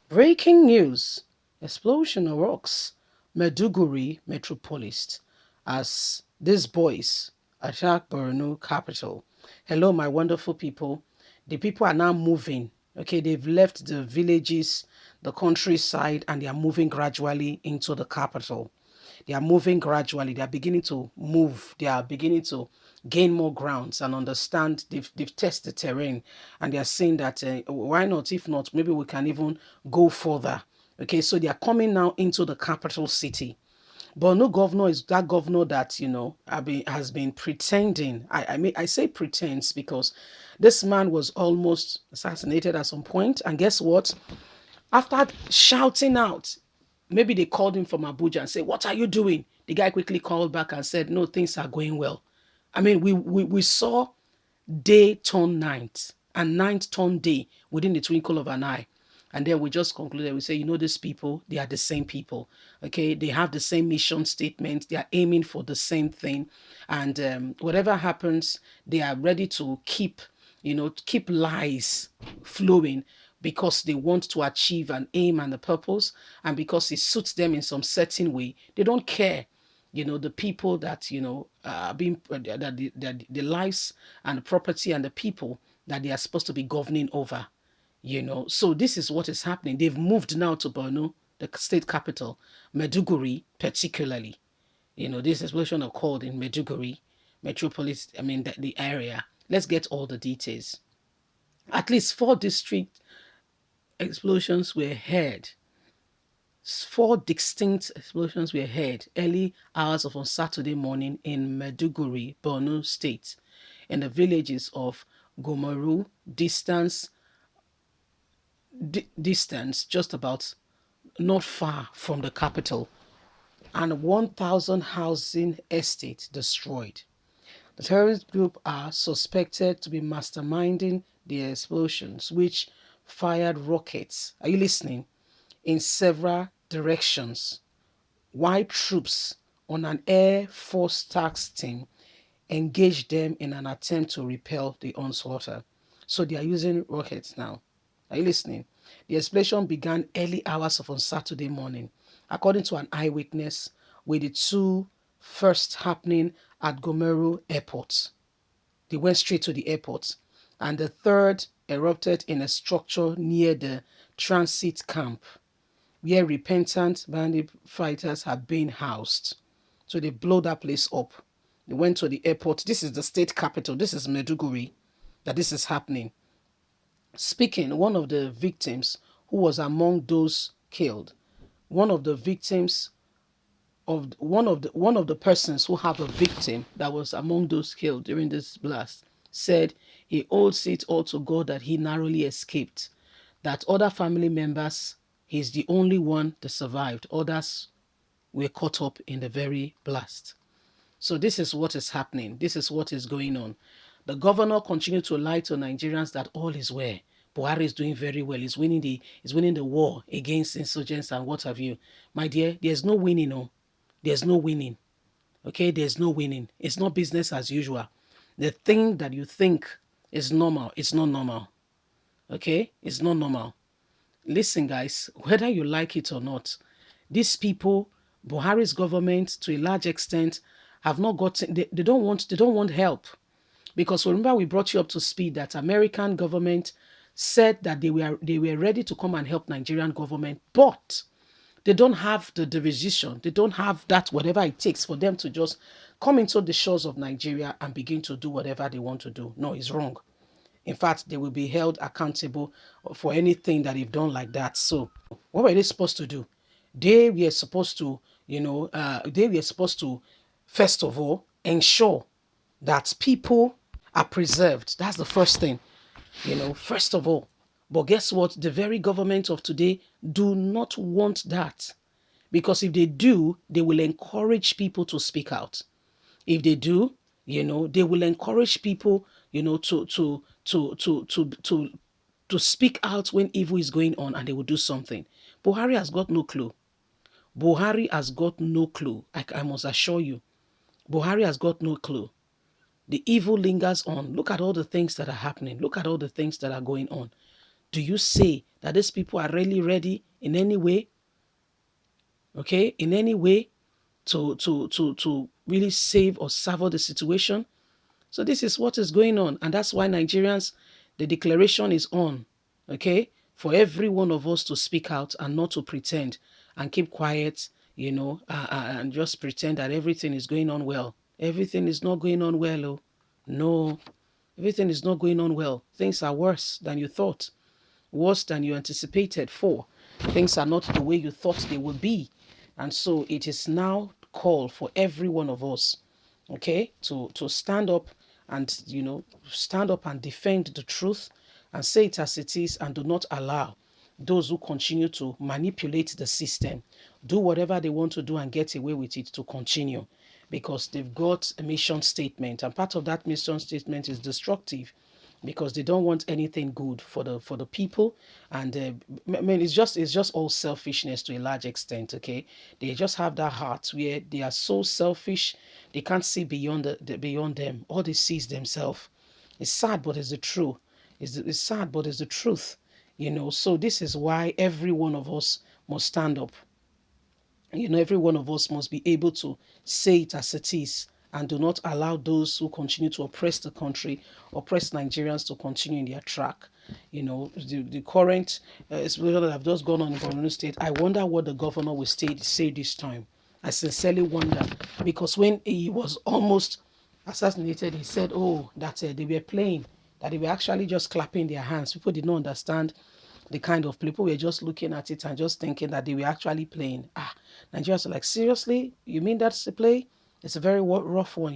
Breaking news. Explosion rocks Maiduguri Metropolis as these boys attack Borno capital. Hello, my wonderful people. The people are now moving. Okay, they've left the villages, the countryside, and they are moving gradually into the capital. They are moving gradually. They are beginning to move. They are beginning to gain more grounds and understand. They've tested the terrain, and they are saying that why not? If not, maybe we can even go further. Okay, so they are coming now into the capital city. But no governor is that governor that has been pretending. I say pretends because this man was almost assassinated at some point, and guess what? After shouting out, maybe they called him from Abuja and said, "What are you doing?" The guy quickly called back and said, "No, things are going well." I mean, we saw day turn night and night turn day within the twinkle of an eye. And then we just concluded, we say, these people, they are the same people. Okay. They have the same mission statement. They are aiming for the same thing. And whatever happens, they are ready to keep lies flowing because they want to achieve an aim and a purpose. And because it suits them in some certain way, they don't care the people that are being the lives and the property and the people that they are supposed to be governing over. So this is what is happening. They've moved now to Borno, the state capital, Maiduguri particularly. This explosion occurred in Maiduguri Metropolis, I mean the area. Let's get all the details. At least four district explosions were heard. Four distinct explosions were heard early hours of on Saturday morning in Maiduguri, Borno State, in the villages of Gomaru, distance just about not far from the capital, and 1,000 housing estate destroyed. The terrorist group are suspected to be masterminding the explosions, which fired rockets. Are you listening? In several directions, white troops on an Air Force task team engaged them in an attempt to repel the onslaught. So they are using rockets now. Are you listening? The explosion began early hours of on Saturday morning, according to an eyewitness, with the two first happening at Gomeru Airport. They went straight to the airport. And the third erupted in a structure near the transit camp where repentant bandit fighters have been housed. So they blow that place up. They went to the airport. This is the state capital. This is Maiduguri that this is happening. Speaking, one of the victims who was among those killed, one of the victims of one of the persons who have a victim that was among those killed during this blast said he owes it all to God that he narrowly escaped, that other family members, he's the only one that survived. Others were caught up in the very blast. So this is what is happening. This is what is going on. The governor continued to lie to Nigerians that all is well. Buhari is doing very well. He's winning the war against insurgents and what have you. My dear, there's no winning. No, there's no winning. Okay, there's no winning. It's not business as usual. The thing that you think is normal, it's not normal. Okay, it's not normal. Listen, guys, whether you like it or not, these people, Buhari's government, to a large extent, have not gotten. They don't want help, because remember we brought you up to speed that American government said that they were ready to come and help Nigerian government, but they don't have the decision. They don't have that whatever it takes for them to just come into the shores of Nigeria and begin to do whatever they want to do. No, it's wrong. In fact, they will be held accountable for anything that they've done like that. So, what were they supposed to do? They were supposed to, first of all, ensure that people are preserved. That's the first thing, first of all. But guess what? The very government of today do not want that. Because if they do, they will encourage people to speak out. If they do, they will encourage people, to speak out when evil is going on, and they will do something. Buhari has got no clue. Buhari has got no clue. I must assure you. Buhari has got no clue. The evil lingers on. Look at all the things that are happening. Look at all the things that are going on. Do you say that these people are really ready in any way, okay, in any way to really save or salve the situation? So this is what is going on. And that's why Nigerians, the declaration is on, okay, for every one of us to speak out and not to pretend and keep quiet, and just pretend that everything is going on well. Everything is not going on well. Oh, no, everything is not going on well. Things are worse than you thought, worse than you anticipated for. Things are not the way you thought they would be. And so it is now call for every one of us, okay, to stand up and, stand up and defend the truth and say it as it is, and do not allow those who continue to manipulate the system, do whatever they want to do and get away with it, to continue, because they've got a mission statement, and part of that mission statement is destructive, because they don't want anything good for the people. And I mean, it's just all selfishness to a large extent. Okay, they just have that heart where they are so selfish, they can't see beyond beyond them. All they see is themselves. It's sad, but it's the truth. It's sad, but it's the truth. So this is why every one of us must stand up. Every one of us must be able to say it as it is, and do not allow those who continue to oppress the country, oppress Nigerians, to continue in their track. The current situation that have just gone on in Borno State, I wonder what the governor will say this time. I sincerely wonder, because when he was almost assassinated, he said, oh, that they were playing, that they were actually just clapping their hands. People did not understand the kind of people were just looking at it and just thinking that they were actually playing. Nigerians are like, seriously? You mean that's a play? It's a very rough one.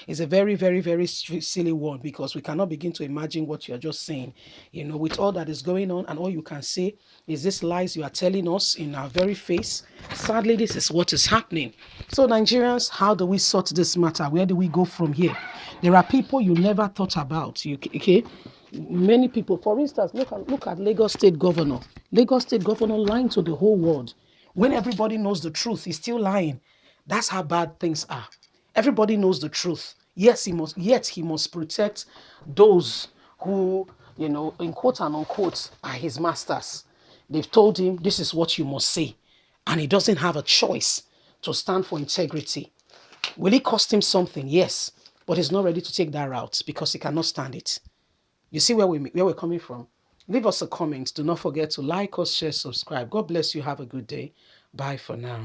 It's a very, very, very silly one, because we cannot begin to imagine what you're just saying, with all that is going on, and all you can say is this lies you are telling us in our very face. Sadly, this is what is happening. So Nigerians, how do we sort this matter? Where do we go from here? There are people you never thought about. Okay? Many people, for instance, look at Lagos State Governor. Lagos State Governor lying to the whole world. When everybody knows the truth, he's still lying. That's how bad things are. Everybody knows the truth. Yes, yet he must protect those who, in quote and unquote, are his masters. They've told him this is what you must say, and he doesn't have a choice to stand for integrity. Will it cost him something? Yes, but he's not ready to take that route because he cannot stand it. You see where we're coming from? Leave us a comment. Do not forget to like us, share, subscribe. God bless you. Have a good day. Bye for now.